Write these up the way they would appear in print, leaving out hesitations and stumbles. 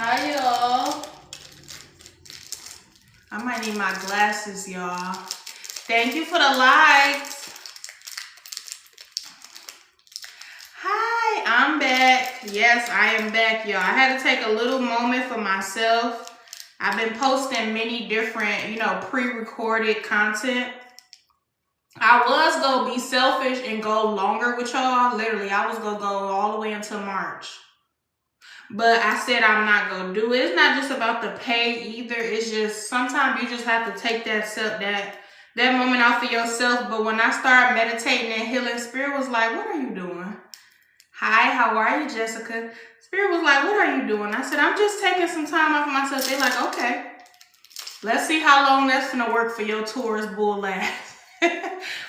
Hi, y'all. I might need my glasses, y'all. Thank you for the likes. Hi, I'm back. Yes, I am back, y'all. I had to take a little moment for myself. I've been posting many different, pre-recorded content. I was going to be selfish and go longer with y'all. Literally, I was going to go all the way until March. But I said I'm not going to do it. It's not just about the pay either. It's just sometimes you just have to take that moment off of yourself. But when I started meditating and healing, Spirit was like, what are you doing? Hi, how are you, Jessica? Spirit was like, what are you doing? I said, I'm just taking some time off of myself. They're like, okay. Let's see how long that's going to work for your Taurus bull ass.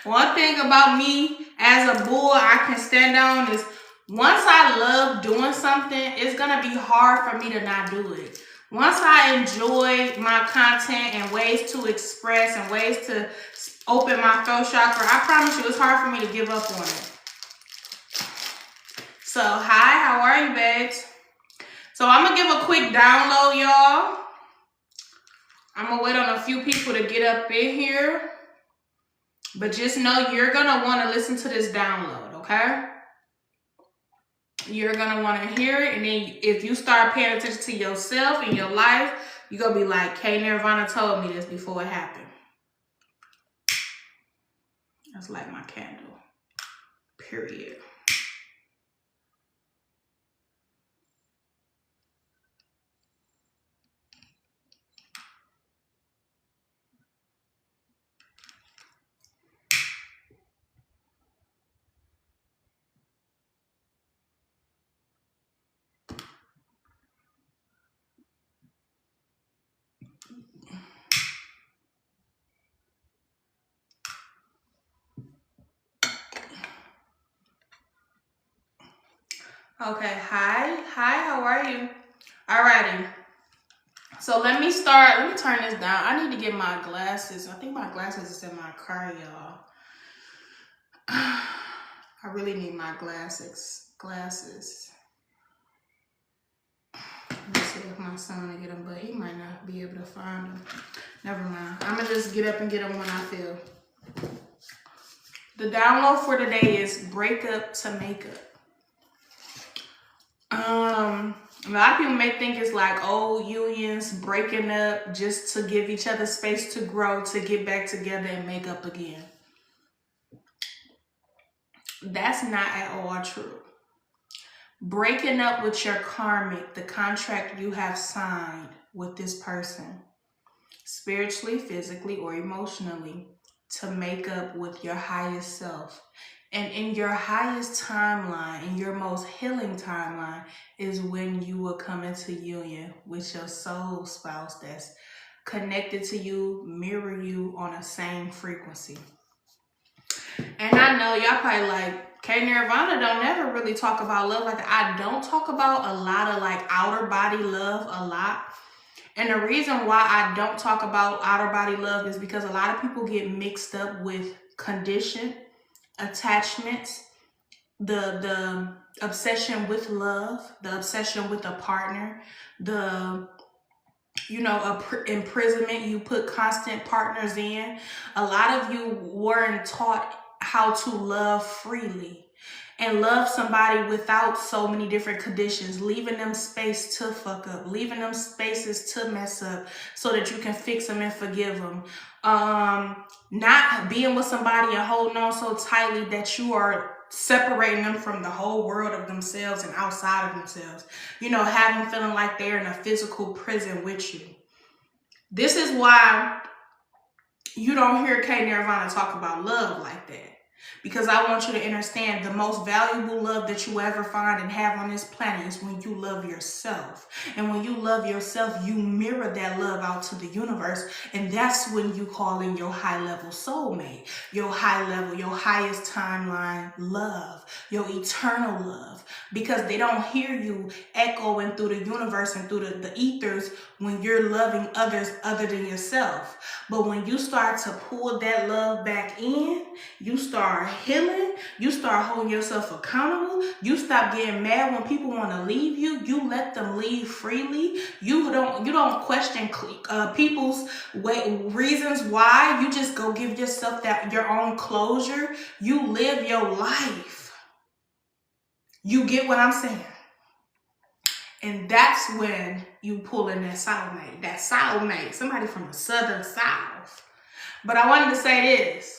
One thing about me as a bull I can stand on is once I love doing something, it's going to be hard for me to not do it. Once I enjoy my content and ways to express and ways to open my throat chakra, I promise you it's hard for me to give up on it. So, hi, how are you, babes? So, I'm going to give a quick download, y'all. I'm going to wait on a few people to get up in here. But just know you're going to want to listen to this download, okay? You're going to want to hear it. And then if you start paying attention to yourself and your life, you're going to be like, K Nirvana told me this before it happened. That's like my candle. Period. Okay, hi, how are you? Alrighty. So let me turn this down. I need to get my glasses. I think my glasses is in my car, y'all. I really need my glasses. Let's see if my son will get them, but he might not be able to find them. Never mind. I'm going to just get up and get them when I feel. The download for today is breakup to makeup. A lot of people may think it's like old unions breaking up just to give each other space to grow, to get back together and make up again. That's not at all true. Breaking up with your karmic, the contract you have signed with this person, spiritually, physically, or emotionally, to make up with your highest self. And in your highest timeline, in your most healing timeline, is when you will come into union with your soul spouse that's connected to you, mirror you on the same frequency. And I know y'all probably like, K Nirvana don't ever really talk about love like that. I don't talk about a lot of like outer body love a lot. And the reason why I don't talk about outer body love is because a lot of people get mixed up with condition, attachments, the obsession with love, the obsession with a partner, the imprisonment you put constant partners in. A lot of you weren't taught how to love freely and love somebody without so many different conditions, leaving them space to fuck up, leaving them spaces to mess up so that you can fix them and forgive them. Not being with somebody and holding on so tightly that you are separating them from the whole world of themselves and outside of themselves. Having feeling like they're in a physical prison with you. This is why you don't hear K Nirvana talk about love like that. Because I want you to understand the most valuable love that you ever find and have on this planet is when you love yourself. And when you love yourself, you mirror that love out to the universe. And that's when you call in your high level soulmate, your high level, your highest timeline love, your eternal love. Because they don't hear you echoing through the universe and through the ethers when you're loving others other than yourself. But when you start to pull that love back in, you start start healing. You start holding yourself accountable. You stop getting mad when people want to leave you. You let them leave freely. You don't question people's reasons why. You just go give yourself your own closure. You live your life. You get what I'm saying? And that's when you pull in that soulmate, somebody from the southern south. But I wanted to say this.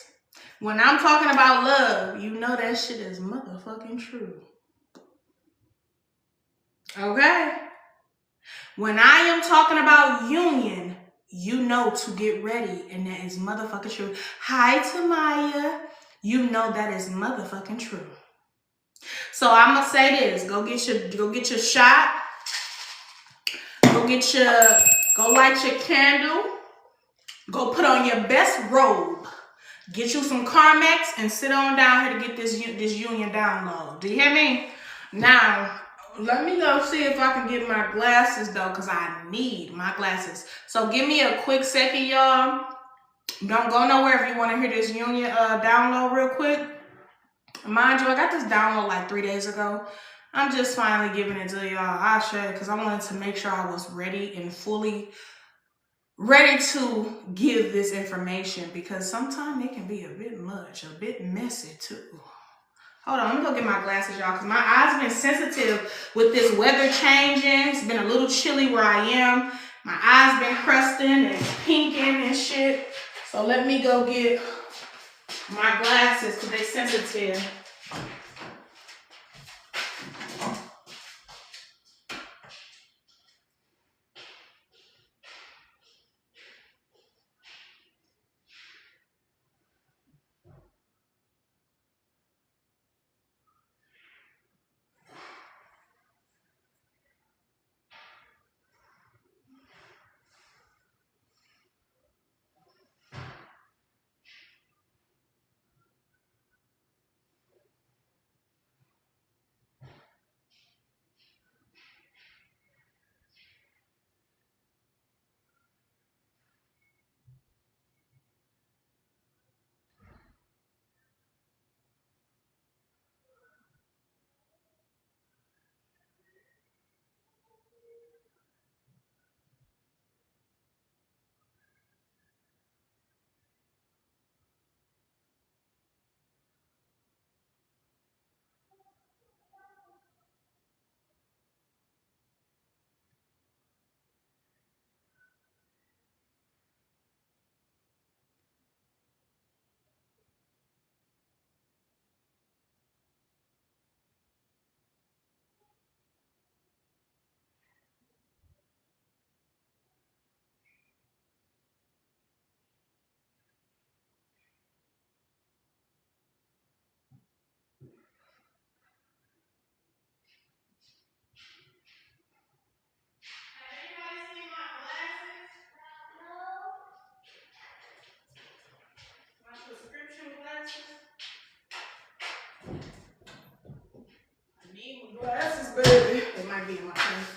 When I'm talking about love, you know that shit is motherfucking true. Okay? When I am talking about union, you know to get ready, and that is motherfucking true. Hi, Tamaya. You know that is motherfucking true. So I'm gonna say this. Go get your shot. Go light your candle. Go put on your best robe. Get you some karmic and sit on down here to get this union download. Do you hear me? Now, let me go see if I can get my glasses though, because I need my glasses. So give me a quick second, y'all. Don't go nowhere if you want to hear this union download real quick. Mind you, I got this download like 3 days ago. I'm just finally giving it to y'all. I'll share it because I wanted to make sure I was ready and fully ready to give this information, because sometimes it can be a bit much, a bit messy too. Hold on, let me go get my glasses, y'all, because my eyes been sensitive with this weather changing. It's been a little chilly where I am. My eyes been crusting and pinking and shit. So let me go get my glasses because they sensitive. Glasses, baby. It might be in my purse.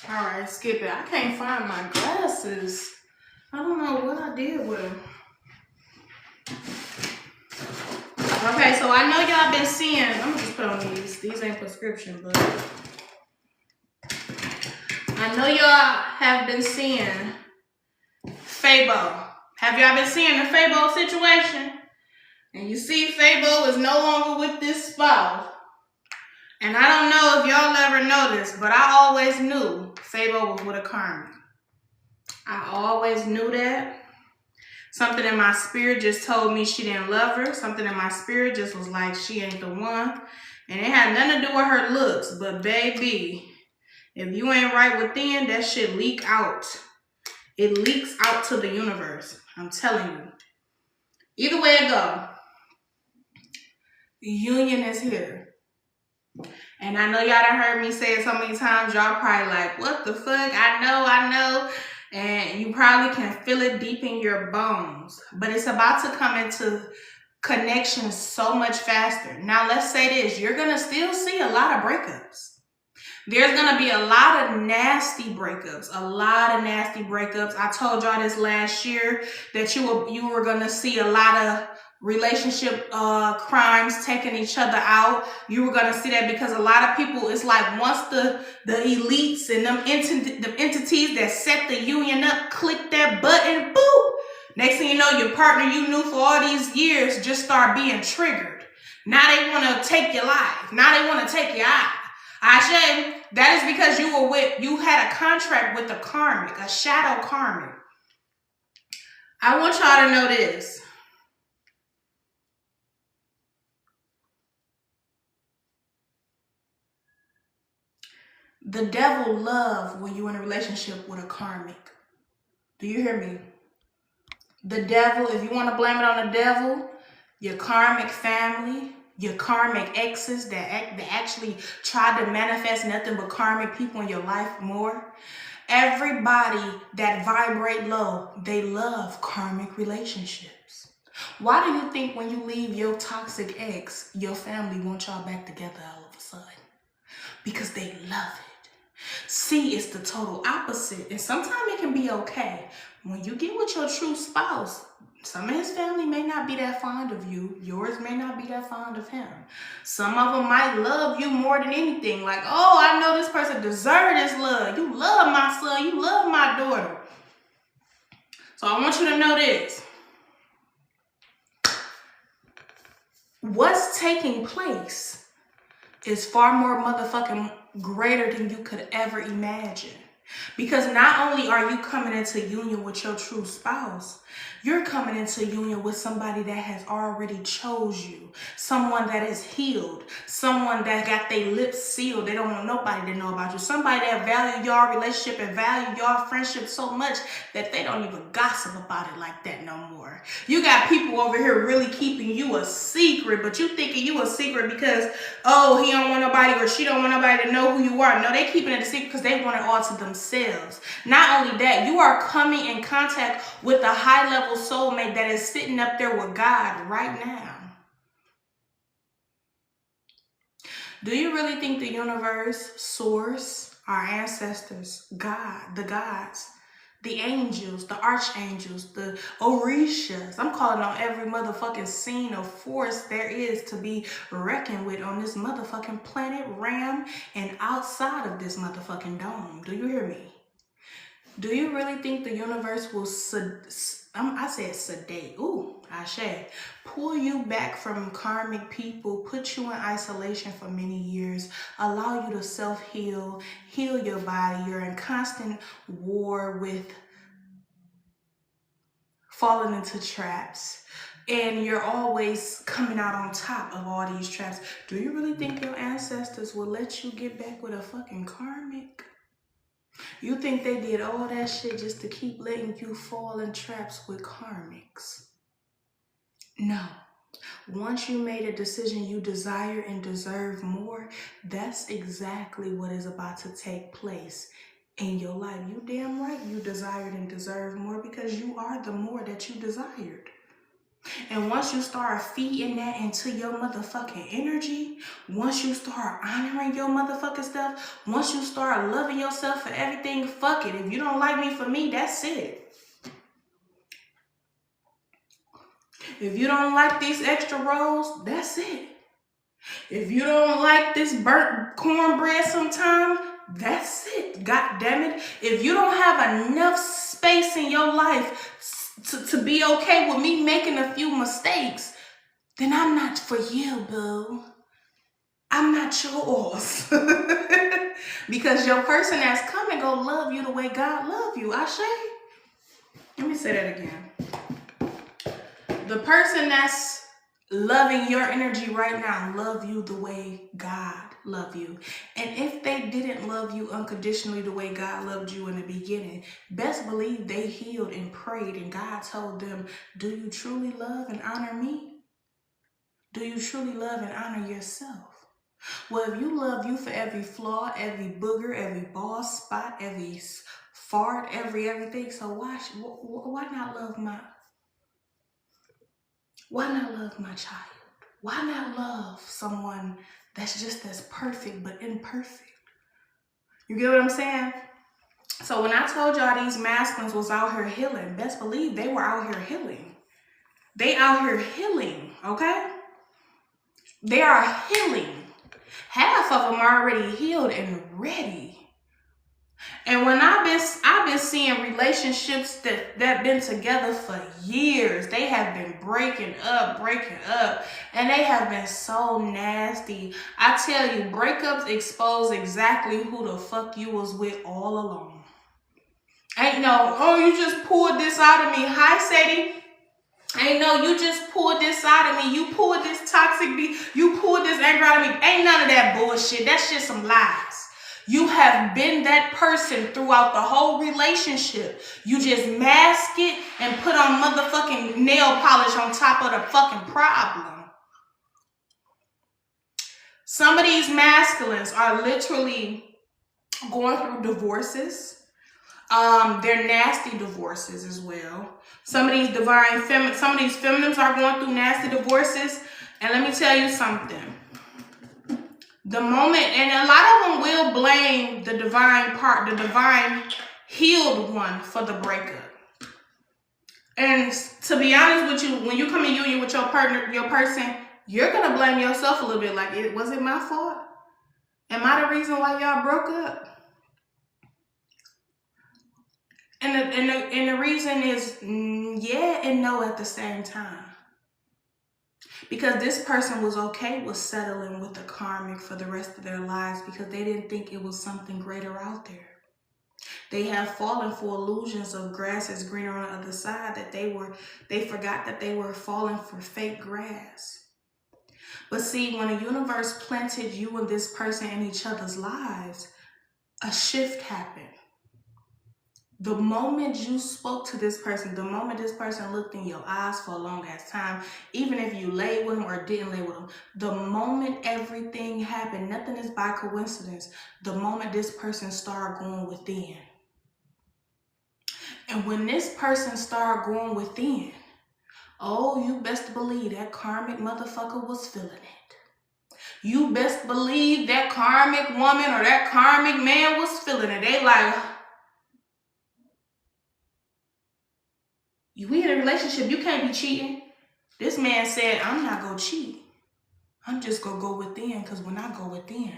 All right, skip it. I can't find my glasses. I don't know what I did with them. Okay, so I know y'all been seeing, I'm gonna just put on these. These ain't prescription, but I know y'all have been seeing Fabo. Have y'all been seeing the Fabo situation? And you see Fabo is no longer with this spouse. And I don't know if y'all ever noticed, but I always knew Fabo was with a karmic. I always knew that. Something in my spirit just told me she didn't love her. Something in my spirit just was like, she ain't the one. And it had nothing to do with her looks. But baby, if you ain't right within, that shit leak out. It leaks out to the universe. I'm telling you. Either way it go, union is here. And I know y'all done heard me say it so many times. Y'all probably like, what the fuck? I know. And you probably can feel it deep in your bones. But it's about to come into connection so much faster. Now, let's say this. You're going to still see a lot of breakups. There's going to be a lot of nasty breakups. I told y'all this last year that you were going to see a lot of relationship crimes taking each other out. You were going to see that because a lot of people, it's like once the elites and them entities that set the union up click that button, boop. Next thing you know, your partner you knew for all these years just start being triggered. Now they want to take your life. Now they want to take your eye. Ashe, that is because you had a contract with a karmic, a shadow karmic. I want y'all to know this. The devil loves when you're in a relationship with a karmic. Do you hear me? The devil, if you want to blame it on the devil, your karmic family, your karmic exes that actually try to manifest nothing but karmic people in your life more. Everybody that vibrate low, they love karmic relationships. Why do you think when you leave your toxic ex, your family want y'all back together all of a sudden? Because they love it. See, it's the total opposite. And sometimes it can be okay. When you get with your true spouse, some of his family may not be that fond of you. Yours may not be that fond of him. Some of them might love you more than anything. Like, oh, I know this person deserves this love. You love my son. You love my daughter. So I want you to know this. What's taking place is far more motherfucking greater than you could ever imagine. Because not only are you coming into union with your true spouse, you're coming into union with somebody that has already chose you. Someone that is healed. Someone that got their lips sealed. They don't want nobody to know about you. Somebody that value your relationship and value your friendship so much that they don't even gossip about it like that no more. You got people over here really keeping you a secret, but you thinking you a secret because, oh, he don't want nobody or she don't want nobody to know who you are. No, they keeping it a secret because they want it all to themselves. Not only that, you are coming in contact with a high-level soulmate that is sitting up there with God right now. Do you really think the universe, source, our ancestors, God, the gods, the angels, the archangels, the orishas, I'm calling on every motherfucking scene of force there is to be reckoned with on this motherfucking planet, realm, and outside of this motherfucking dome? Do you hear me? Do you really think the universe will sedate, pull you back from karmic people, put you in isolation for many years, allow you to self-heal, heal your body? You're in constant war with falling into traps, and you're always coming out on top of all these traps. Do you really think your ancestors will let you get back with a fucking karmic? You think they did all that shit just to keep letting you fall in traps with karmics? No. Once you made a decision you desire and deserve more, that's exactly what is about to take place in your life. You damn right you desired and deserve more because you are the more that you desired. And once you start feeding that into your motherfucking energy, once you start honoring your motherfucking stuff, once you start loving yourself for everything, fuck it. If you don't like me for me, that's it. If you don't like these extra rolls, that's it. If you don't like this burnt cornbread sometime, that's it. God damn it. If you don't have enough space in your life to be okay with me making a few mistakes, then I'm not for you, boo. I'm not yours. Because your person that's coming gonna love you the way God love you. Ashe. Let me say that again. The person that's loving your energy right now love you the way God love you. And if they didn't love you unconditionally the way God loved you in the beginning, best believe they healed and prayed and God told them, do you truly love and honor me? Do you truly love and honor yourself? Well, if you love you for every flaw, every booger, every bald spot, every fart, everything, so why not love my child? Why not love someone that's just as perfect but imperfect? You get what I'm saying? So when I told y'all these masculines was out here healing, best believe they were out here healing. They out here healing, okay? They are healing. Half of them are already healed and ready. And when I've been seeing relationships that been together for years, they have been breaking up, and they have been so nasty. I tell you, breakups expose exactly who the fuck you was with all along. Ain't no, oh, you just pulled this out of me. Hi, Sadie. Ain't no, you just pulled this out of me. You pulled this toxic, you pulled this anger out of me. Ain't none of that bullshit. That's just some lies. You have been that person throughout the whole relationship. You just mask it and put on motherfucking nail polish on top of the fucking problem. Some of these masculines are literally going through divorces. They're nasty divorces as well. Some of these feminines are going through nasty divorces. And let me tell you something. The moment, and a lot of them will blame the divine healed one for the breakup. And to be honest with you, when you come in union with your person, you're gonna blame yourself a little bit. Like, was it my fault? Am I the reason why y'all broke up? And the reason is yeah and no at the same time. Because this person was okay with settling with the karmic for the rest of their lives because they didn't think it was something greater out there. They have fallen for illusions of grass is greener on the other side, that they forgot that they were falling for fake grass. But see, when the universe planted you and this person in each other's lives, a shift happened. The moment you spoke to this person, the moment this person looked in your eyes for a long ass time, even if you laid with them or didn't lay with them, the moment everything happened, nothing is by coincidence. The moment this person started going within. And when this person started going within, oh, you best believe that karmic motherfucker was feeling it. You best believe that karmic woman or that karmic man was feeling it. They like, we in a relationship, you can't be cheating. This man said, I'm not going to cheat. I'm just going to go within, because when I go within,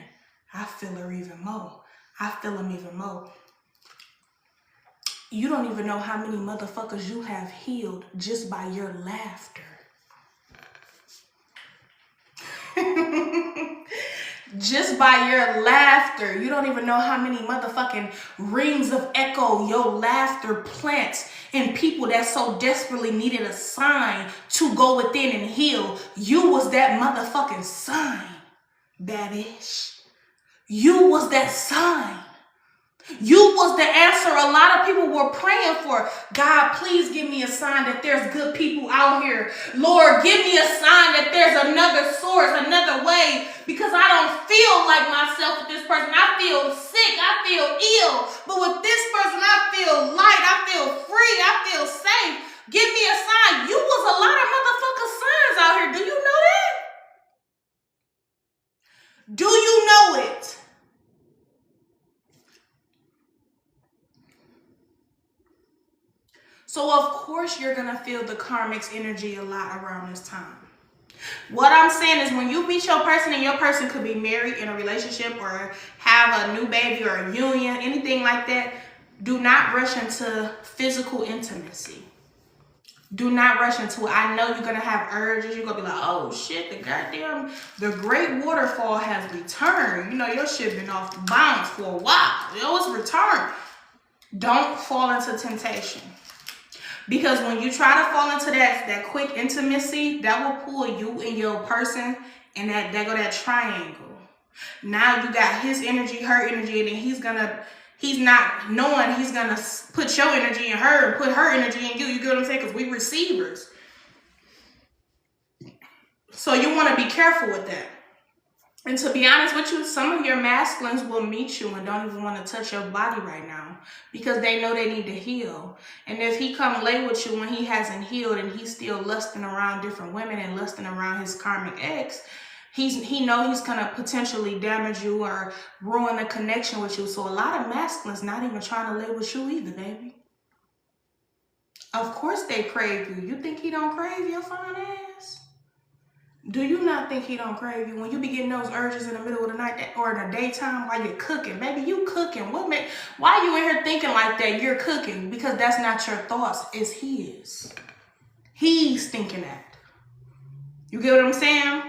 I feel her even more. I feel him even more. You don't even know how many motherfuckers you have healed just by your laughter. Just by your laughter. You don't even know how many motherfucking rings of echo your laughter plants in people that so desperately needed a sign to go within and heal. You was that motherfucking sign, bad bitch. You was that sign. You was the answer a lot of people were praying for. God, please give me a sign that there's good people out here. Lord, give me a sign that there's another source, another way, because I don't feel like myself with this person. I feel sick. I feel ill. But with this person, I feel light. I feel free. I feel safe. Give me a sign. You was a lot of motherfucking signs out here. Do you know that? Do you know it? So of course you're going to feel the karmic's energy a lot around this time. What I'm saying is when you meet your person and your person could be married in a relationship or have a new baby or a union, anything like that, do not rush into physical intimacy. Do not rush into it. I know you're going to have urges. You're going to be like, oh shit, the great waterfall has returned. You know, your shit been off the bounds for a while. It's returned. Don't fall into temptation. Because when you try to fall into that quick intimacy, that will pull you and your person, and that go that triangle. Now you got his energy, her energy, and then he's not knowing he's gonna put your energy in her and put her energy in you. You get what I'm saying? Because we receivers. So you want to be careful with that. And to be honest with you, some of your masculines will meet you and don't even want to touch your body right now because they know they need to heal. And if he come lay with you when he hasn't healed and he's still lusting around different women and lusting around his karmic ex, he know he's going to potentially damage you or ruin a connection with you. So a lot of masculines not even trying to lay with you either, baby. Of course they crave you. You think he don't crave your fine ass? Do you not think he don't crave you? When you be getting those urges in the middle of the night or in the daytime while you're cooking, baby, you cooking. Why you in here thinking like that? You're cooking because that's not your thoughts. It's his. He's thinking that. You get what I'm saying?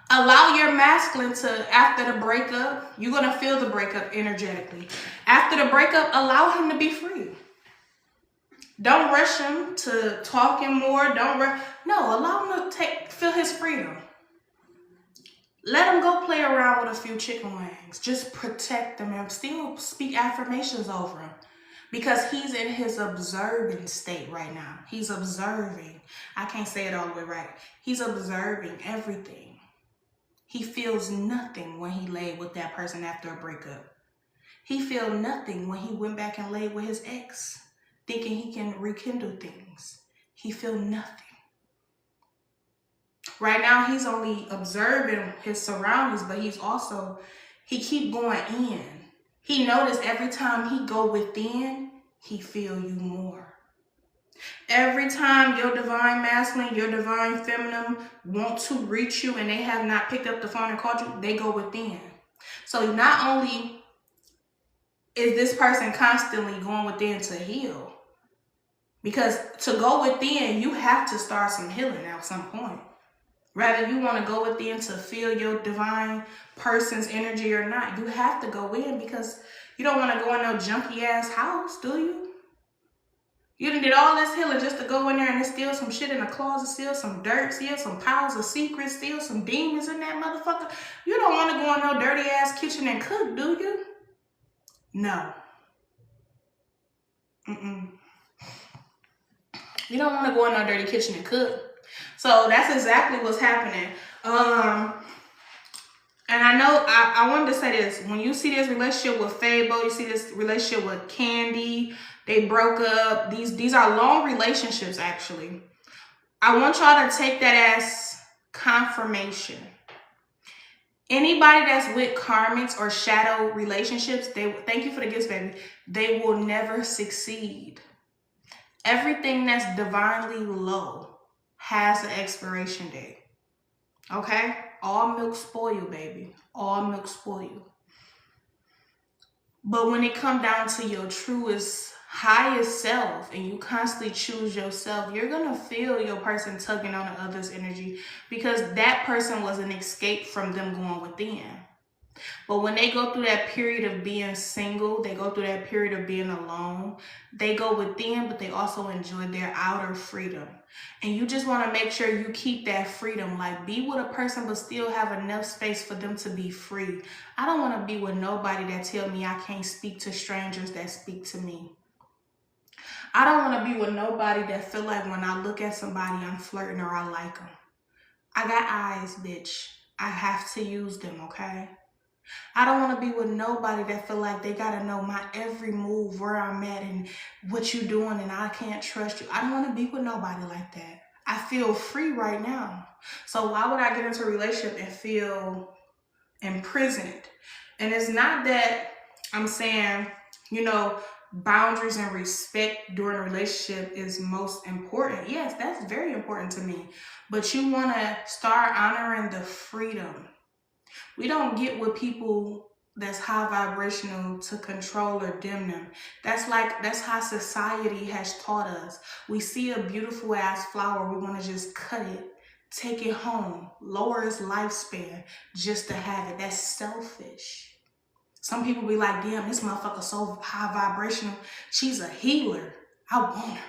Allow your masculine to, after the breakup, you're going to feel the breakup energetically. After the breakup, allow him to be free. Don't rush him to talking more. No, allow him to feel his freedom. Let him go play around with a few chicken wings. Just protect them and still speak affirmations over him. Because he's in his observing state right now. He's observing. I can't say it all the way right. He's observing everything. He feels nothing when he laid with that person after a breakup. He felt nothing when he went back and laid with his ex, thinking he can rekindle things. He feel nothing. Right now, he's only observing his surroundings, but he keep going in. He noticed every time he go within, he feel you more. Every time your divine masculine, your divine feminine want to reach you and they have not picked up the phone and called you, they go within. So not only is this person constantly going within to heal, because to go within, you have to start some healing at some point. Whether you want to go within to feel your divine person's energy or not, you have to go in because you don't want to go in no junky ass house, do you? You done did all this healing just to go in there and steal some shit in a closet, steal some dirt, steal some piles of secrets, steal some demons in that motherfucker. You don't want to go in no dirty ass kitchen and cook, do you? No. You don't want to go in no dirty kitchen and cook. So that's exactly what's happening. And I know I wanted to say this. When you see this relationship with Fabo, you see this relationship with Candy, they broke up. These are long relationships, actually. I want y'all to take that as confirmation. Anybody that's with karmics or shadow relationships, thank you for the gifts, baby. They will never succeed. Everything that's divinely low has an expiration date. Okay? All milk spoil, baby. All milk spoil. But when it comes down to your truest, highest self, and you constantly choose yourself, you're going to feel your person tugging on the other's energy because that person was an escape from them going within. But when they go through that period of being single, they go through that period of being alone, they go within, but they also enjoy their outer freedom. And you just want to make sure you keep that freedom. Like, be with a person, but still have enough space for them to be free. I don't want to be with nobody that tell me I can't speak to strangers that speak to me. I don't want to be with nobody that feel like when I look at somebody, I'm flirting or I like them. I got eyes, bitch. I have to use them, okay? I don't want to be with nobody that feel like they got to know my every move, where I'm at and what you doing and I can't trust you. I don't want to be with nobody like that. I feel free right now. So why would I get into a relationship and feel imprisoned? And it's not that I'm saying, boundaries and respect during a relationship is most important. Yes, that's very important to me. But you want to start honoring the freedom. We don't get with people that's high vibrational to control or dim them. That's how society has taught us. We see a beautiful ass flower, we want to just cut it, take it home, lower its lifespan just to have it. That's selfish. Some people be like, damn, this motherfucker so high vibrational. She's a healer. I want her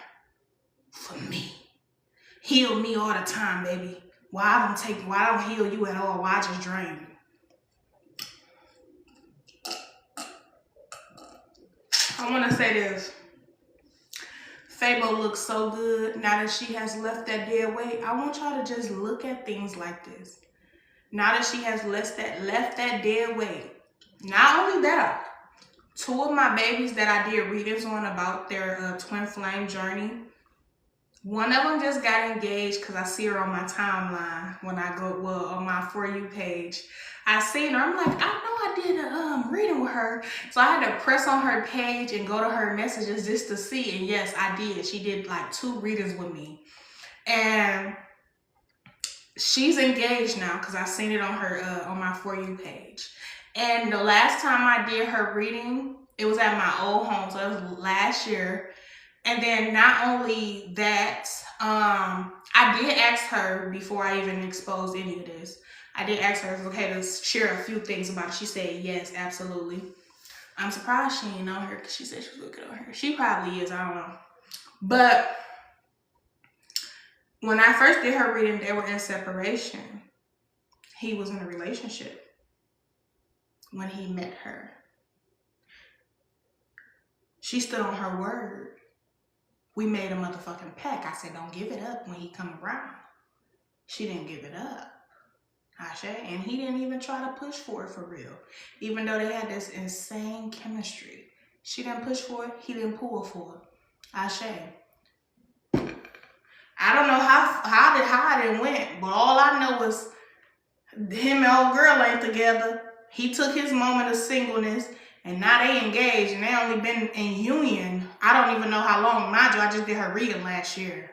for me. Heal me all the time, baby. Why I don't heal you at all? Why I just drain you? I want to say this. Fabo looks so good now that she has left that dead weight. I want y'all to just look at things like this. Now that she has left that dead weight. Not only that, 2 of my babies that I did readings on about their twin flame journey, one of them just got engaged because I see her on my timeline when I go, well, on my For You page. I seen her. I'm like, I know I did a reading with her. So I had to press on her page and go to her messages just to see. And yes, I did. She did like 2 readings with me. And she's engaged now because I seen it on her on my For You page. And the last time I did her reading, it was at my old home. So it was last year. And then not only that, I did ask her before I even exposed any of this. I did ask her if it was okay to share a few things about it. She said, yes, absolutely. I'm surprised she ain't on her because she said she was looking on her. She probably is, I don't know. But when I first did her reading, they were in separation. He was in a relationship when he met her. She stood on her word. We made a motherfucking pact. I said, don't give it up when he come around. She didn't give it up. Ashe. And he didn't even try to push for it for real. Even though they had this insane chemistry. She didn't push for it. He didn't pull for it. Ashe. I don't know how it went, but all I know is him and old girl ain't together. He took his moment of singleness, and now they engaged, and they only been in union. I don't even know how long. Mind you, I just did her reading last year.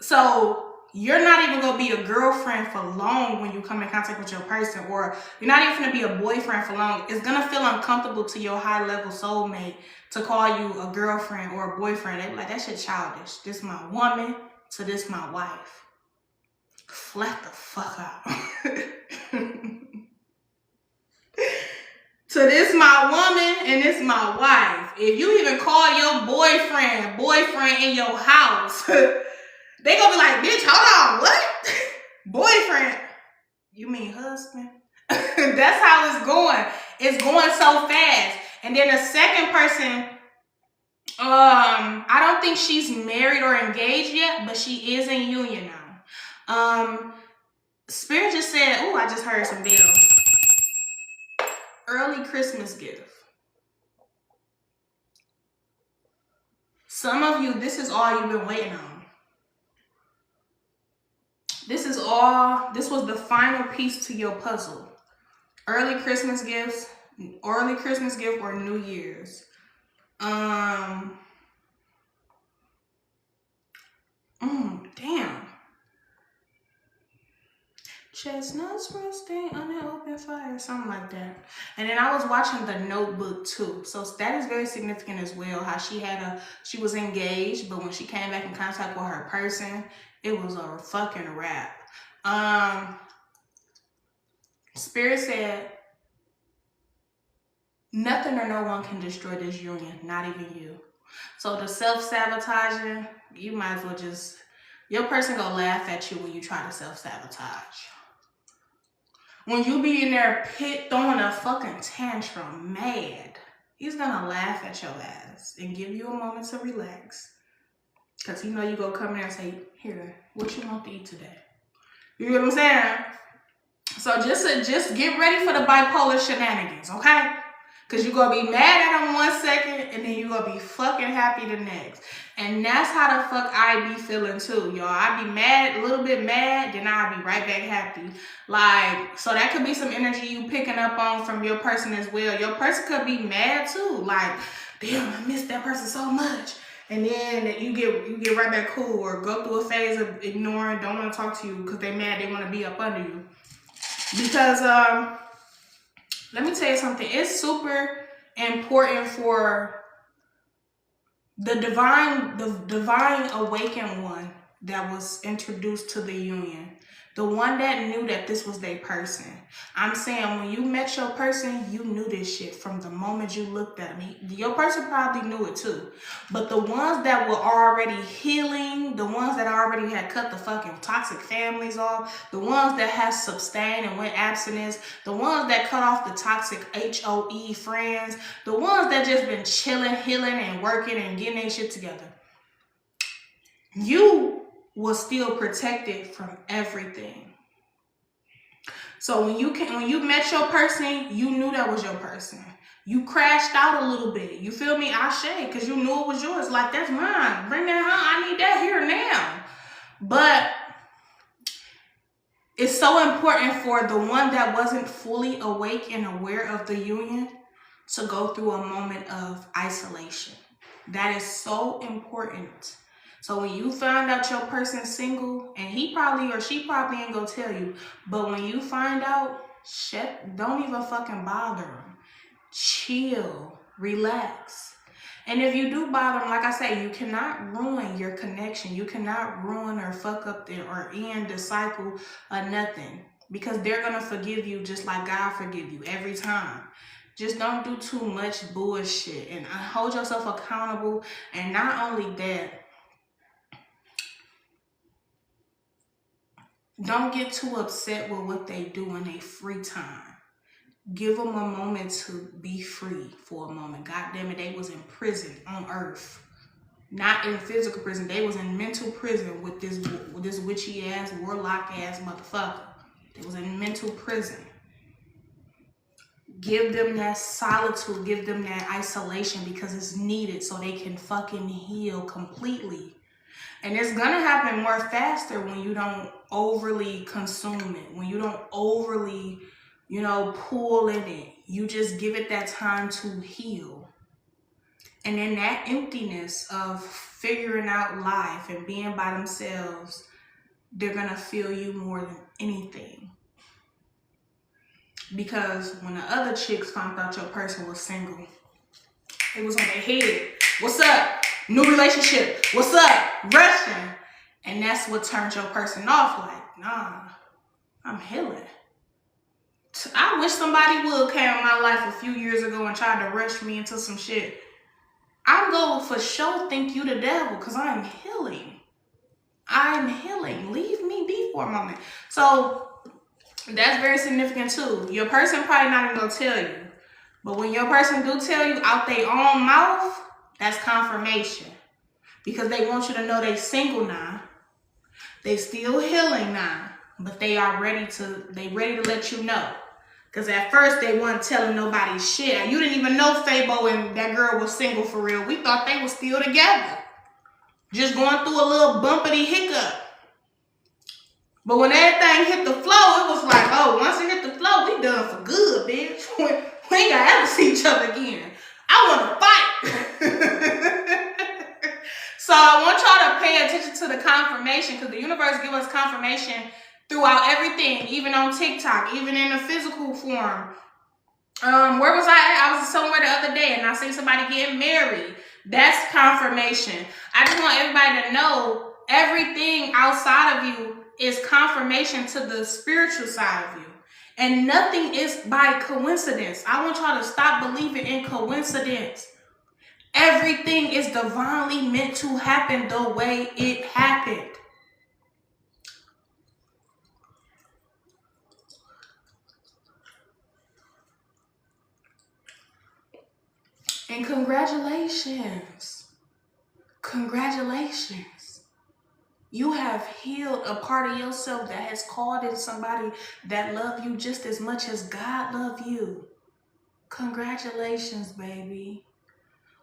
So you're not even gonna be a girlfriend for long when you come in contact with your person, or you're not even gonna be a boyfriend for long. It's gonna feel uncomfortable to your high level soulmate to call you a girlfriend or a boyfriend. They be like, that shit childish. This my woman, to this my wife. Flat the fuck out. To this my woman and this my wife. If you even call your boyfriend in your house, they gonna be like, bitch, hold on, what? Boyfriend? You mean husband? That's how it's going. It's going so fast. And then the second person, I don't think she's married or engaged yet, but she is in union now. Spirit just said, oh, I just heard some bells. Early Christmas gift. Some of you, this is all you've been waiting on. This was the final piece to your puzzle. Early Christmas gifts, early Christmas gift or New Year's. Damn. Chestnuts roasting on an open fire, something like that. And then I was watching The Notebook too. So that is very significant as well. How she was engaged, but when she came back in contact with her person, it was a fucking wrap. Spirit said, nothing or no one can destroy this union, not even you. So the self-sabotaging, you might as well just, your person gonna laugh at you when you try to self-sabotage. When you be in there throwing a fucking tantrum, mad, he's gonna laugh at your ass and give you a moment to relax. Because he know you gonna come in and say, here, what you want to eat today? You get what I'm saying? So just get ready for the bipolar shenanigans, okay? Because you're going to be mad at him 1 second and then you're going to be fucking happy the next. And that's how the fuck I be feeling too, y'all. I be mad, a little bit mad, then I'll be right back happy. Like, so that could be some energy you picking up on from your person as well. Your person could be mad too. Like, damn, I miss that person so much. And then you get right back cool, or go through a phase of ignoring, don't want to talk to you because they mad, they want to be up under you. Because, let me tell you something. It's super important for the divine awakened one that was introduced to the union. The one that knew that this was their person. I'm saying when you met your person, you knew this shit from the moment you looked at him. Your person probably knew it too. But the ones that were already healing, the ones that already had cut the fucking toxic families off, the ones that had sustained and went abstinence, the ones that cut off the toxic HOE friends, the ones that just been chilling, healing, and working and getting their shit together. You was still protected from everything. So when you met your person, you knew that was your person. You crashed out a little bit. You feel me? Ashe, because you knew it was yours. Like, that's mine. Bring that home. I need that here now. But it's so important for the one that wasn't fully awake and aware of the union to go through a moment of isolation. That is so important. So when you find out your person's single, and he probably or she probably ain't gonna tell you, but when you find out, shit, don't even fucking bother them. Chill, relax. And if you do bother them, like I say, you cannot ruin your connection. You cannot ruin or fuck up or end the cycle of nothing, because they're gonna forgive you just like God forgive you every time. Just don't do too much bullshit and hold yourself accountable. And not only that, don't get too upset with what they do in their free time. Give them a moment to be free for a moment. God damn it, they was in prison on earth. Not in physical prison. They was in mental prison with this witchy ass, warlock ass motherfucker. They was in mental prison. Give them that solitude. Give them that isolation, because it's needed so they can fucking heal completely. And it's gonna happen more faster when you don't overly consume it, when you don't overly, pull in it. You just give it that time to heal. And in that emptiness of figuring out life and being by themselves, they're gonna feel you more than anything. Because when the other chicks found out your person was single, it was on their head. What's up? New relationship. What's up? Russian. And that's what turned your person off. Like, nah, I'm healing. I wish somebody would came in my life a few years ago and tried to rush me into some shit. I'm going for sure think you the devil, because I'm healing. I'm healing. Leave me be for a moment. So that's very significant too. Your person probably not even gonna tell you. But when your person do tell you out their own mouth, that's confirmation. Because they want you to know they single now. They still healing now. But they are ready to let you know. Because at first they weren't telling nobody shit. You didn't even know Fabo and that girl was single for real. We thought they were still together. Just going through a little bumpity hiccup. But when everything hit the flow, it was like, oh, once it hit the flow, we done for good, bitch. We ain't gonna ever see each other again. I want to fight. So I want y'all to pay attention to the confirmation, because the universe gives us confirmation throughout everything, even on TikTok, even in a physical form. Where was I? I was somewhere the other day and I seen somebody getting married. That's confirmation. I just want everybody to know everything outside of you is confirmation to the spiritual side of you. And nothing is by coincidence. I want y'all to stop believing in coincidence. Everything is divinely meant to happen the way it happened. And congratulations. Congratulations. You have healed a part of yourself that has called in somebody that love you just as much as God love you. Congratulations, baby.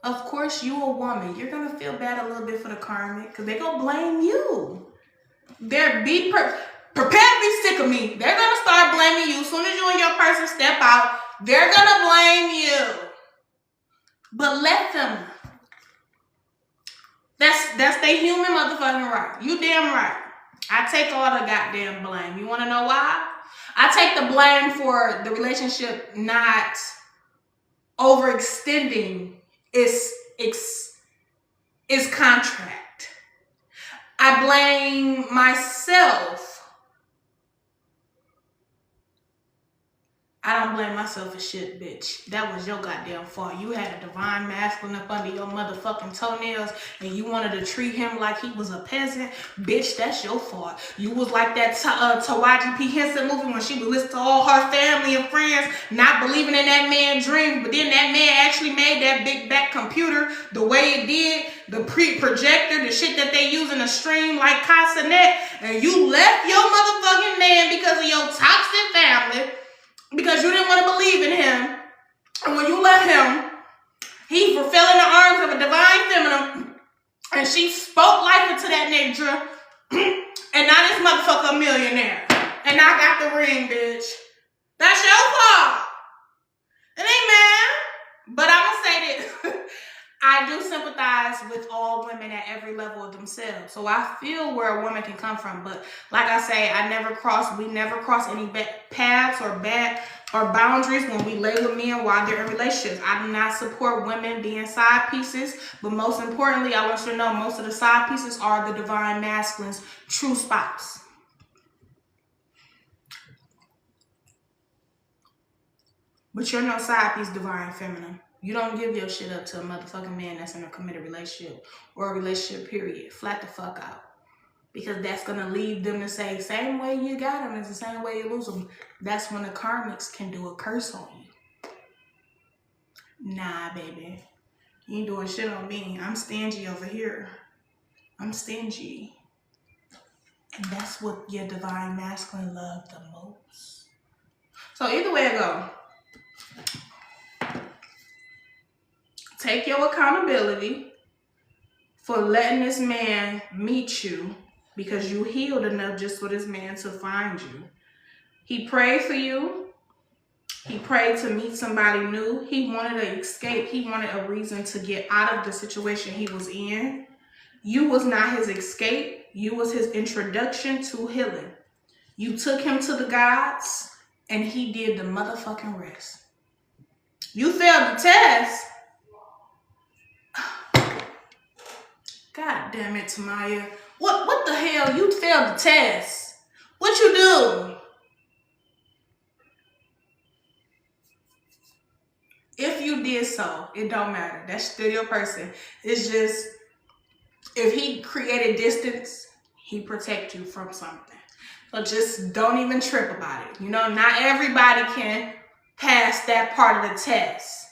Of course, you a woman. You're going to feel bad a little bit for the karmic, because they're going to blame you. Prepare to be sick of me. They're going to start blaming you. As soon as you and your person step out, they're going to blame you. But let them. That's their human motherfucking right. You damn right. I take all the goddamn blame. You want to know why? I take the blame for the relationship not overextending its contract. I blame myself. I don't blame myself for shit, bitch. That was your goddamn fault. You had a divine masculine up under your motherfucking toenails and you wanted to treat him like he was a peasant. Bitch, that's your fault. You was like that Tawaji P. Henson movie when she would listen to all her family and friends not believing in that man's dreams, but then that man actually made that big back computer the way it did, the projector, the shit that they use in a stream like Casanet, and you left your motherfucking man because of your toxic family. Because you didn't want to believe in him. And when you left him, he fell in the arms of a divine feminine. And she spoke life into that nigga. And now this motherfucker a millionaire. And I got the ring, bitch. That's your fault. It ain't mine. But I'm going to say this. I do sympathize with all women at every level of themselves. So I feel where a woman can come from. But like I say, we never cross any paths or boundaries when we lay with men while they're in relationships. I do not support women being side pieces. But most importantly, I want you to know most of the side pieces are the divine masculine's true spouse. But you're no side piece, divine feminine. You don't give your shit up to a motherfucking man that's in a committed relationship or a relationship period. Flat the fuck out. Because that's going to leave them to say, same way you got them is the same way you lose them. That's when the karmics can do a curse on you. Nah, baby. You ain't doing shit on me. I'm stingy over here. I'm stingy. And that's what your divine masculine love the most. So either way it go. Take your accountability for letting this man meet you because you healed enough just for this man to find you. He prayed for you. He prayed to meet somebody new. He wanted to escape. He wanted a reason to get out of the situation he was in. You was not his escape. You was his introduction to healing. You took him to the gods and he did the motherfucking rest. You failed the test. God damn it, Tamaya. What the hell? You failed the test. What you do? If you did so, it don't matter. That's still your person. It's just, if he created distance, he protect you from something. So just don't even trip about it. You know, not everybody can pass that part of the test.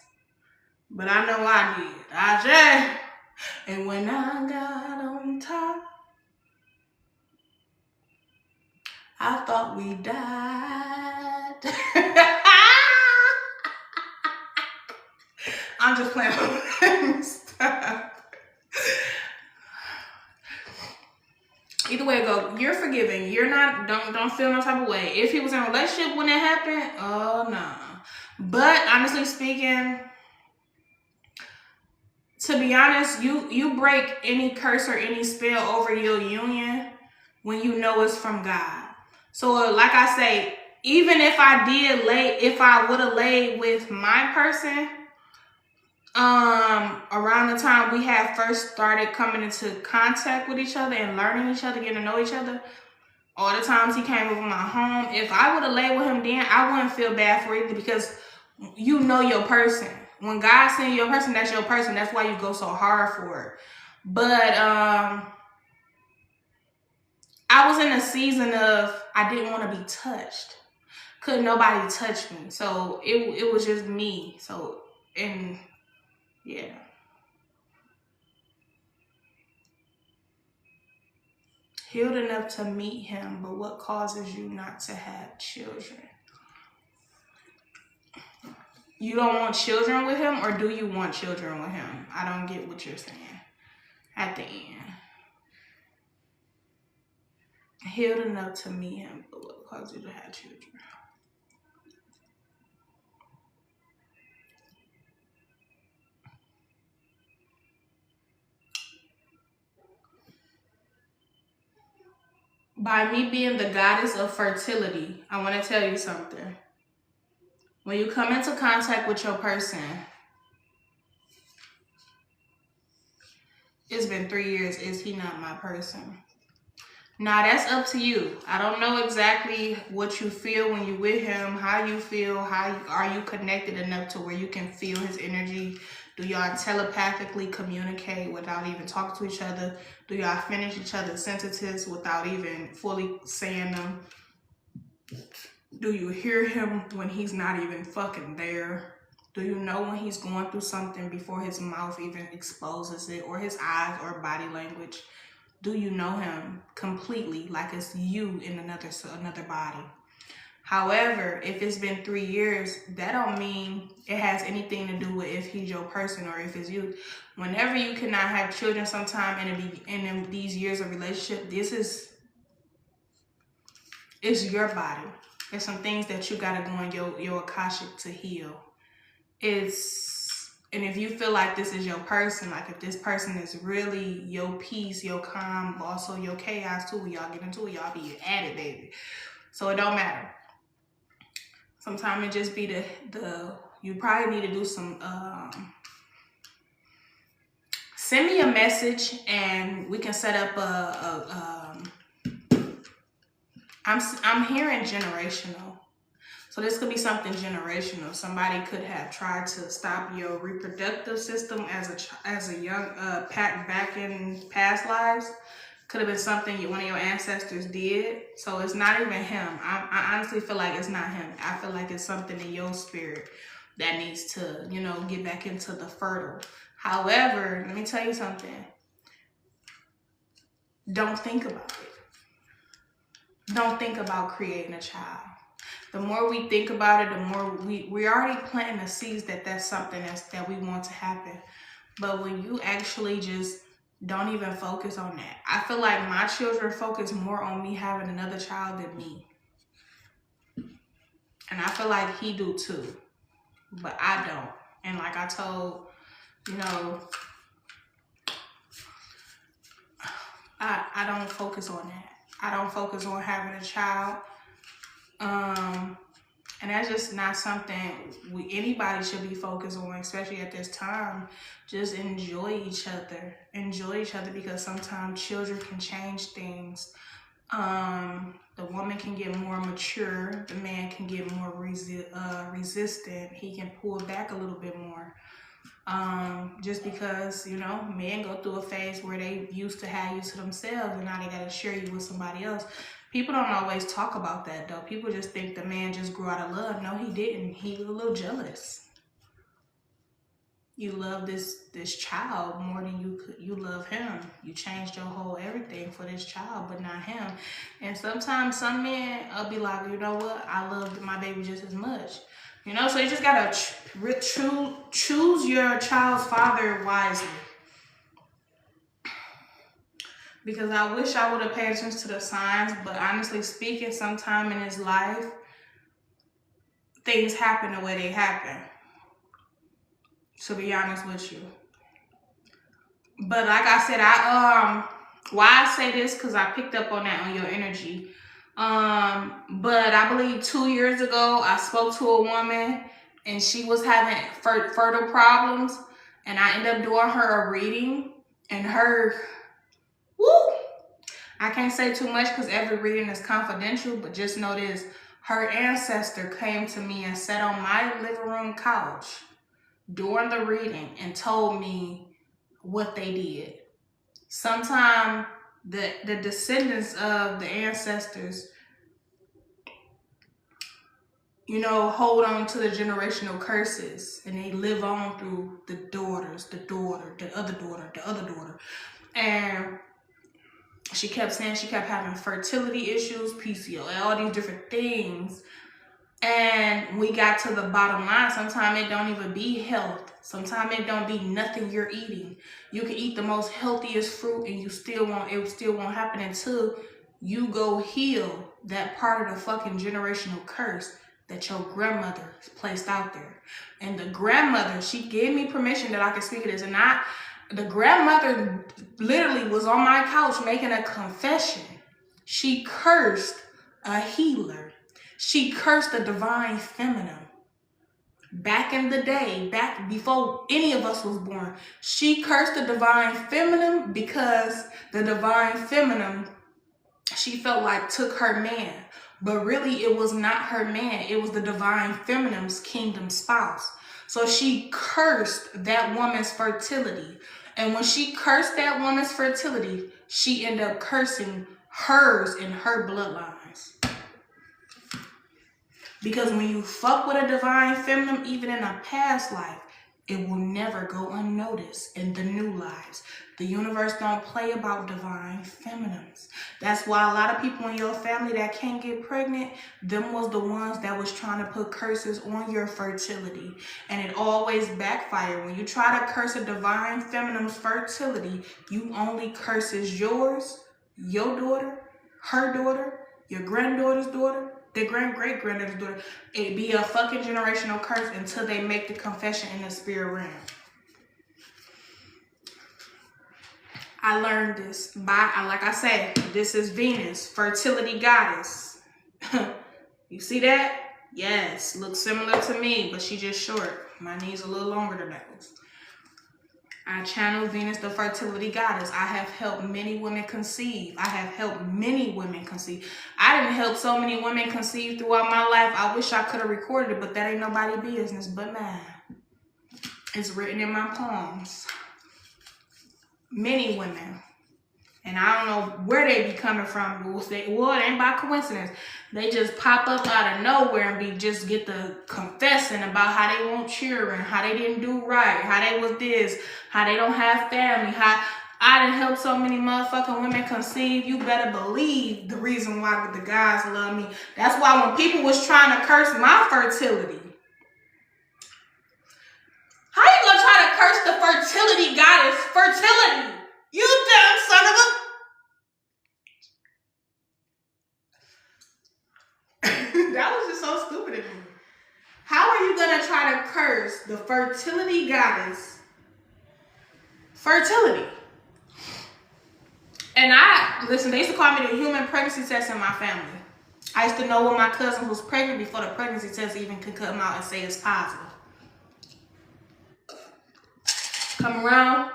But I know I did. I just... And when I got on top, I thought we died. I'm just playing with stuff. Either way it go, you're forgiving. You're not, don't feel no type of way. If he was in a relationship when that happened, oh no. But honestly speaking, to be honest, you break any curse or any spell over your union when you know it's from God. So like I say, even if I would have laid with my person, around the time we had first started coming into contact with each other and learning each other, getting to know each other, all the times he came over my home, if I would have laid with him then, I wouldn't feel bad for it because you know your person. When God sends your person, that's your person. That's why you go so hard for it. But I was in a season of I didn't want to be touched. Couldn't nobody touch me. So it was just me. So, and yeah. Healed enough to meet him, but what causes you not to have children? You don't want children with him, or do you want children with him? I don't get what you're saying at the end. Healed enough to meet him, but what causes you to have children? By me being the goddess of fertility, I want to tell you something. When you come into contact with your person, it's been 3 years. Is he not my person? Now that's up to you. I don't know exactly what you feel when you're with him, how you feel, are you connected enough to where you can feel his energy? Do y'all telepathically communicate without even talking to each other? Do y'all finish each other's sentences without even fully saying them? Do you hear him when he's not even fucking there? Do you know when he's going through something before his mouth even exposes it, or his eyes or body language? Do you know him completely, like it's you in another body? However, if it's been 3 years, that don't mean it has anything to do with if he's your person or if it's you. Whenever you cannot have children sometime in these years of relationship, it's your body. There's some things that you gotta go in your Akashic to heal. And if you feel like this is your person, like if this person is really your peace, your calm, also your chaos too, when y'all get into it, y'all be at it, baby. So it don't matter. Sometimes it just be you probably need to do some, send me a message and we can set up I'm hearing generational. So this could be something generational. Somebody could have tried to stop your reproductive system as a young back in past lives. Could have been something one of your ancestors did. So it's not even him. I honestly feel like it's not him. I feel like it's something in your spirit that needs to, get back into the fertile. However, let me tell you something. Don't think about it. Don't think about creating a child. The more we think about it, the more we already planting the seeds that's something that we want to happen. But when you actually just don't even focus on that. I feel like my children focus more on me having another child than me. And I feel like he do too. But I don't. And like I told, I don't focus on that. I don't focus on having a child. And that's just not something anybody should be focused on, especially at this time. Just enjoy each other. Enjoy each other, because sometimes children can change things. The woman can get more mature. The man can get more resistant. He can pull back a little bit more. Just because, men go through a phase where they used to have you to themselves and now they got to share you with somebody else. People don't always talk about that though. People just think the man just grew out of love. No, he didn't. He was a little jealous. You love this child more than you love him. You changed your whole everything for this child, but not him. And sometimes some men will be like, you know what? I love my baby just as much. So you just gotta choose your child's father wisely. Because I wish I would have paid attention to the signs, but honestly speaking, sometime in his life, things happen the way they happen. To be honest with you. But like I said, why I say this, because I picked up on that on your energy. But I believe 2 years ago, I spoke to a woman and she was having fertile problems. And I ended up doing her a reading, and I can't say too much because every reading is confidential, but just know this. Her ancestor came to me and sat on my living room couch during the reading and told me what they did. Sometimes the descendants of the ancestors, hold on to the generational curses, and they live on through the daughters, the other daughter. And she kept saying she kept having fertility issues, PCOS, all these different things. And we got to the bottom line. Sometimes it don't even be health. Sometimes it don't be nothing you're eating. You can eat the most healthiest fruit and it still won't happen until you go heal that part of the fucking generational curse that your grandmother placed out there. And the grandmother, she gave me permission that I could speak of this. And the grandmother literally was on my couch making a confession. She cursed a healer. She cursed the divine feminine. Back in the day, back before any of us was born, she cursed the divine feminine because the divine feminine she felt like took her man. But really, it was not her man. It was the divine feminine's kingdom spouse. So she cursed that woman's fertility. And when she cursed that woman's fertility, she ended up cursing hers and her bloodlines. Because when you fuck with a divine feminine, even in a past life, it will never go unnoticed in the new lives. The universe don't play about divine feminines. That's why a lot of people in your family that can't get pregnant, them was the ones that was trying to put curses on your fertility. And it always backfired. When you try to curse a divine feminine's fertility, you only curses yours, your daughter, her daughter, your granddaughter's daughter, the great-great-granddaughter's daughter. It be a fucking generational curse until they make the confession in the spirit realm. I learned this by, like I say, this is Venus, fertility goddess. You see that? Yes, looks similar to me, but she just short. My knees a little longer than those. I channel Venus, the fertility goddess. I have helped many women conceive. I have helped many women conceive. I didn't help so many women conceive throughout my life. I wish I could have recorded it, but that ain't nobody's business but mine. It's written in my palms. Many women. And I don't know where they be coming from. Well, it ain't by coincidence. They just pop up out of nowhere and just get the confessing about how they want children, how they didn't do right, how they was this, how they don't have family, how I done helped so many motherfucking women conceive. You better believe the reason why the guys love me. That's why when people was trying to curse my fertility, how you gonna try to curse the fertility goddess? Fertility. You damn son of a... That was just so stupid of me. How are you gonna try to curse the fertility goddess? Fertility. And listen, they used to call me the human pregnancy test in my family. I used to know when my cousin was pregnant before the pregnancy test even could come out and say it's positive. Come around,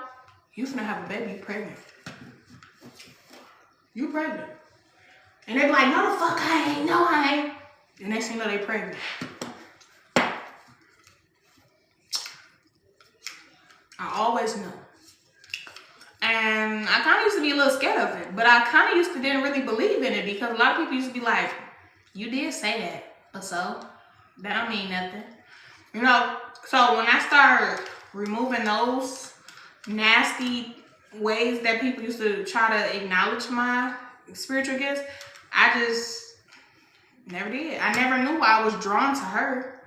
you finna have a baby, you pregnant. You pregnant. And they be like, no the fuck I ain't, no I ain't. The next thing you know, they pregnant. I always know. And I kind of used to be a little scared of it, but I kind of didn't really believe in it because a lot of people used to be like, you did say that, but so, that don't mean nothing. You know, so when I started removing those nasty ways that people used to try to acknowledge my spiritual gifts, I just never did. I never knew why I was drawn to her.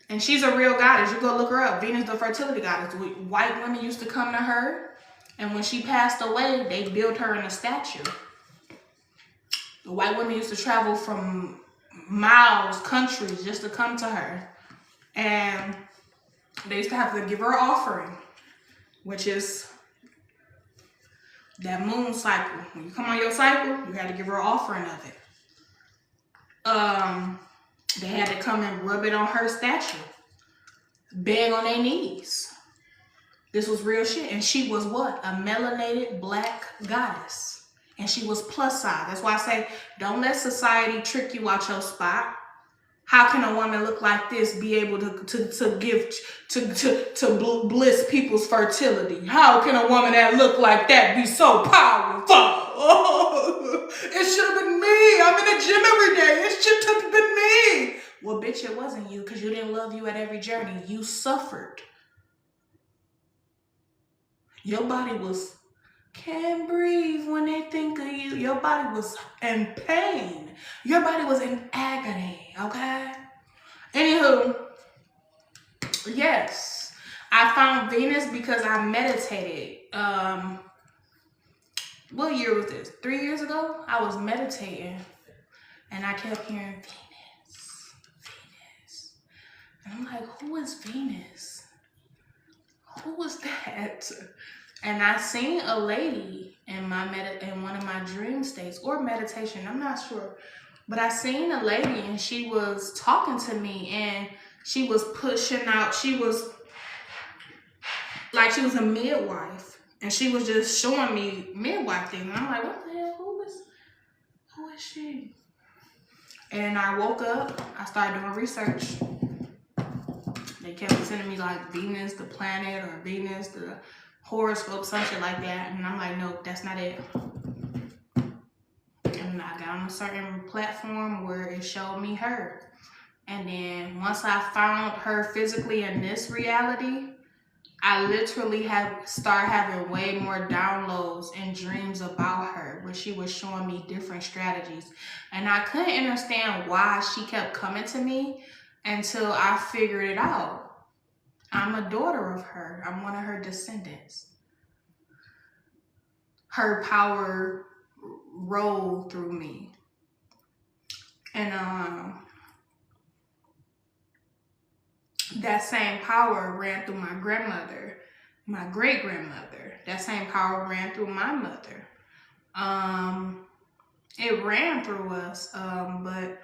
And she's a real goddess. You go look her up. Venus, the fertility goddess. White women used to come to her. And when she passed away, they built her in a statue. The white women used to travel from miles, countries, just to come to her. And they used to have to give her an offering, which is that moon cycle. When you come on your cycle, you had to give her an offering of it. They had to come and rub it on her statue. Beg on their knees. This was real shit. And she was what? A melanated black goddess. And she was plus size. That's why I say, don't let society trick you out your spot. How can a woman look like this be able to bliss people's fertility? How can a woman that look like that be so powerful? Oh, it should have been me. I'm in the gym every day. It should have been me. Well, bitch, it wasn't you because you didn't love you at every journey. You suffered. Your body was, can't breathe when they think of you. Your body was in pain. Your body was in agony, okay? Anywho, yes, I found Venus because I meditated. What year was this? 3 years ago? I was meditating and I kept hearing Venus, Venus. And I'm like, who is Venus? Who was that? And I seen a lady in one of my dream states or meditation, I'm not sure. But I seen a lady and she was talking to me and she was pushing out, she was like, she was a midwife and she was just showing me midwife things. And I'm like, what the hell, who is? shit. And I woke up, I started doing research. They kept sending me like Venus, the planet, or Venus, the horoscope, some shit like that. And I'm like, no, that's not it. And I got on a certain platform where it showed me her. And then once I found her physically in this reality, I literally started having way more downloads and dreams about her, where she was showing me different strategies. And I couldn't understand why she kept coming to me until I figured it out. I'm a daughter of her. I'm one of her descendants. Her power rolled through me. And that same power ran through my grandmother, my great-grandmother. That same power ran through my mother. It ran through us, but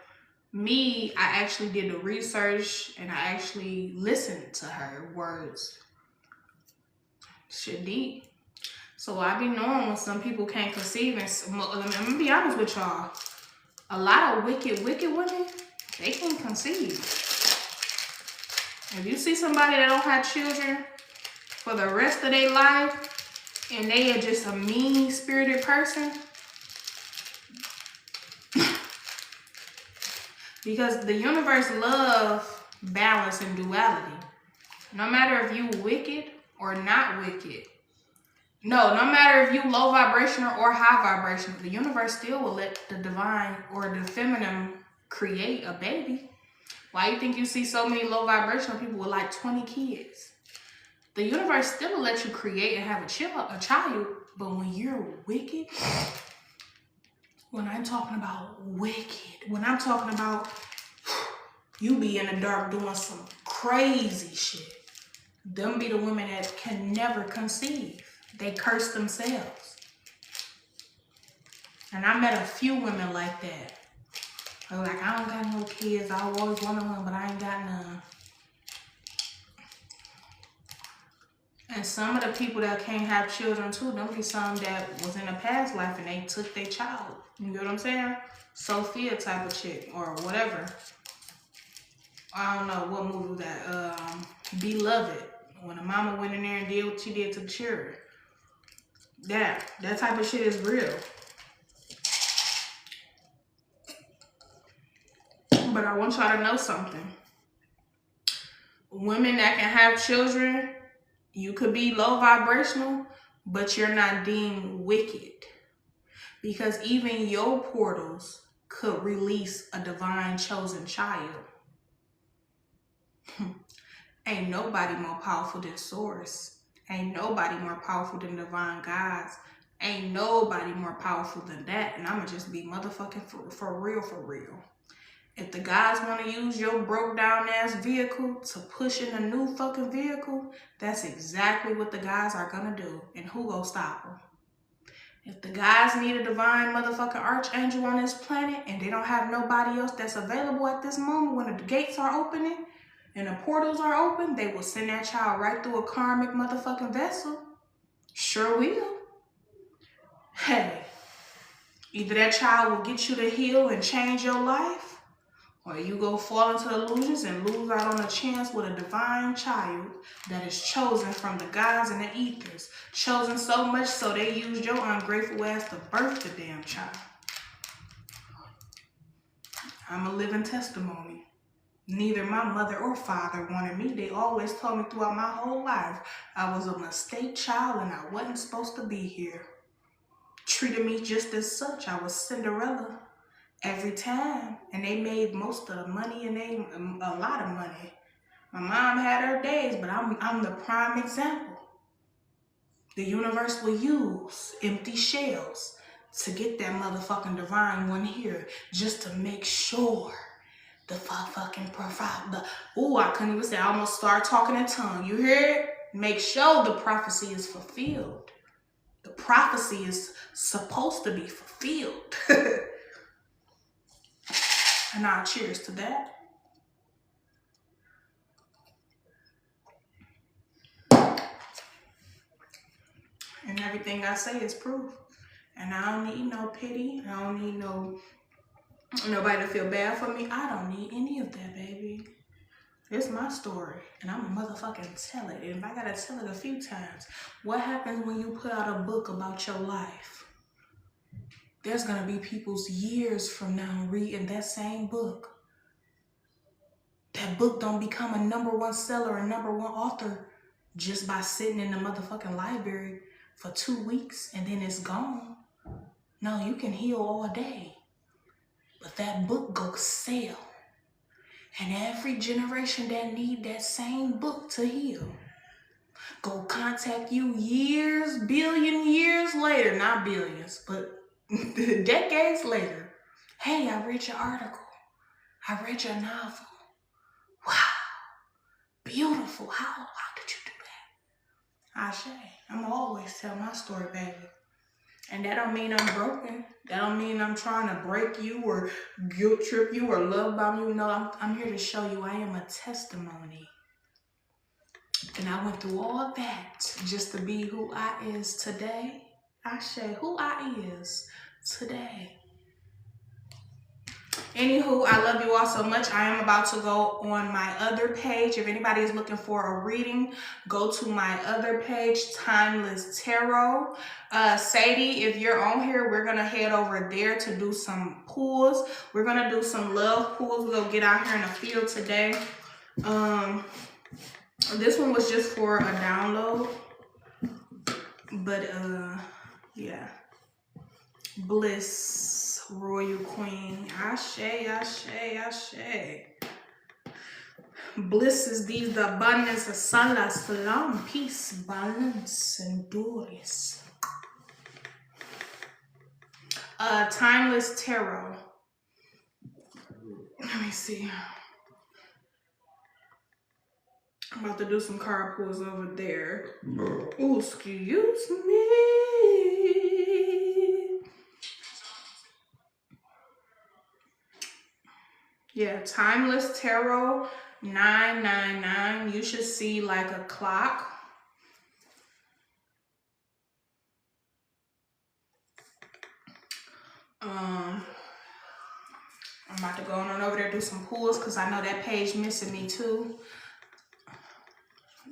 me, I actually did the research and I actually listened to her words. Shit deep. So I be knowing when some people can't conceive, and I'm gonna be honest with y'all. A lot of wicked women, they can conceive. If you see somebody that don't have children for the rest of their life and they are just a mean-spirited person, because the universe loves balance and duality. No matter if you wicked or not wicked. No matter if you low vibrational or high vibrational, the universe still will let the divine or the feminine create a baby. Why you think you see so many low vibrational people with like 20 kids? The universe still will let you create and have a child, but when you're wicked, when I'm talking about wicked, when I'm talking about you be in the dark doing some crazy shit, them be the women that can never conceive. They curse themselves. And I met a few women like that. They're like, I don't got no kids. I always wanted one, but I ain't got none. And some of the people that can't have children too, them be some that was in a past life and they took their child. You know what I'm saying? Sophia type of chick or whatever. I don't know what movie was that. Beloved. When the mama went in there and did what she did to the children. That type of shit is real. But I want y'all to know something. Women that can have children, you could be low vibrational, but you're not deemed wicked. Because even your portals could release a divine chosen child. Ain't nobody more powerful than Source. Ain't nobody more powerful than divine gods. Ain't nobody more powerful than that. And I'ma just be motherfucking for real. If the guys want to use your broke down ass vehicle to push in a new fucking vehicle, that's exactly what the guys are gonna do. And who gonna stop them? If the guys need a divine motherfucking archangel on this planet and they don't have nobody else that's available at this moment when the gates are opening and the portals are open, they will send that child right through a karmic motherfucking vessel. Sure will. Hey, either that child will get you to heal and change your life, or you go fall into illusions and lose out on a chance with a divine child that is chosen from the gods and the ethers. Chosen so much so they used your ungrateful ass to birth the damn child. I'm a living testimony. Neither my mother or father wanted me. They always told me throughout my whole life I was a mistake child and I wasn't supposed to be here. Treated me just as such. I was Cinderella every time. And they made most of the money and a lot of money. My mom had her days, but I'm the prime example. The universe will use empty shells to get that motherfucking divine one here just to make sure the fucking profile. I couldn't even say. I almost started talking in tongue. You hear it? Make sure the prophecy is fulfilled. The prophecy is supposed to be fulfilled. And now cheers to that. And everything I say is proof. And I don't need no pity. I don't need no Nobody to feel bad for me. I don't need any of that, baby. It's my story, and I'm a motherfucking tell it. And if I gotta tell it a few times, what happens when you put out a book about your life? There's gonna be people's years from now reading that same book. That book don't become a #1 seller, a #1 author just by sitting in the motherfucking library for 2 weeks and then it's gone. No, you can heal all day, but that book go sell. And every generation that need that same book to heal go contact you years, billion years later, not billions, but decades later. Hey, I read your article. I read your novel. Wow, beautiful. How did you do that? Ashe, I'm always tell my story, baby. And that don't mean I'm broken. That don't mean I'm trying to break you or guilt trip you or love bomb you. No, I'm here to show you I am a testimony. And I went through all that just to be who I is today. Ashe, who I is today. Anywho, I love you all so much. I am about to go on my other page. If anybody is looking for a reading, go to my other page, Timeless Tarot. Sadie, if you're on here, we're going to head over there to do some pulls. We're going to do some love pulls. We'll get out here in the field today. This one was just for a download. But, yeah. Bliss, Royal Queen. Ashe, ashe, ashe. Bliss is these, the abundance of salah, salam, peace, balance, and endurance. Timeless Tarot. Let me see. I'm about to do some card pulls over there. Oh, excuse me. Yeah, Timeless Tarot 999. You should see like a clock. I'm about to go on over there and do some pulls because I know that page missing me too.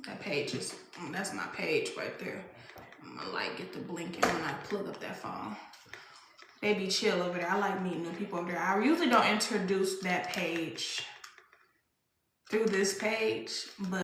That page is, that's my page right there. I'm gonna like get the blinking when I plug up that phone. They be chill over there. I like meeting new people over there. I usually don't introduce that page through this page, but